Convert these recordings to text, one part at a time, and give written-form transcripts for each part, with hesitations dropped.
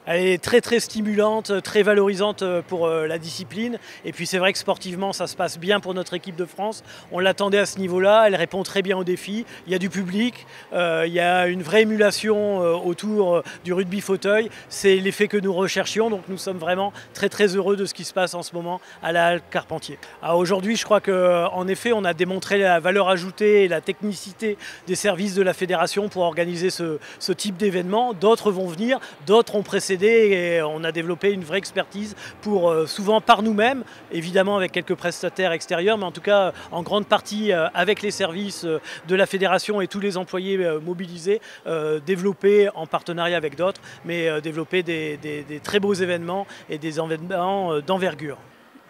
Elle est très stimulante, très valorisante pour la discipline. Et puis c'est vrai que sportivement, ça se passe bien pour notre équipe de France. On l'attendait à ce niveau-là, elle répond très bien aux défis. Il y a du public, il y a une vraie émulation autour du rugby fauteuil. C'est l'effet que nous recherchions, donc nous sommes vraiment très heureux de ce qui se passe en ce moment à la Halle Carpentier. Aujourd'hui, je crois qu'en effet, on a démontré la valeur ajoutée et la technicité des services de la fédération pour organiser ce type d'événement. D'autres vont venir, d'autres ont précédé. Et on a développé une vraie expertise pour souvent par nous-mêmes, évidemment avec quelques prestataires extérieurs, mais en tout cas en grande partie avec les services de la fédération et tous les employés mobilisés, développer en partenariat avec d'autres, mais développer des très beaux événements et des événements d'envergure.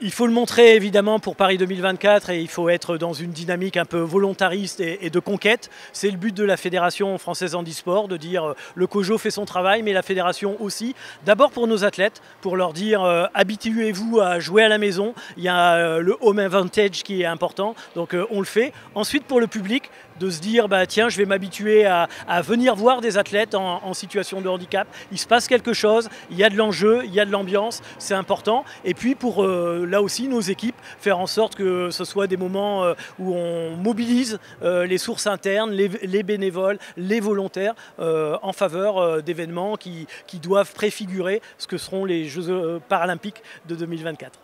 Il faut le montrer évidemment pour Paris 2024 et il faut être dans une dynamique un peu volontariste et de conquête. C'est le but de la Fédération française handisport, de dire le COJO fait son travail mais la Fédération aussi. D'abord pour nos athlètes, pour leur dire habituez-vous à jouer à la maison. Il y a le home advantage qui est important, donc on le fait. Ensuite pour le public, de se dire bah, tiens je vais m'habituer à venir voir des athlètes en situation de handicap. Il se passe quelque chose, il y a de l'enjeu, il y a de l'ambiance, c'est important. Et puis pour là aussi nos équipes, faire en sorte que ce soit des moments où on mobilise les sources internes, les bénévoles, les volontaires en faveur d'événements qui doivent préfigurer ce que seront les Jeux paralympiques de 2024.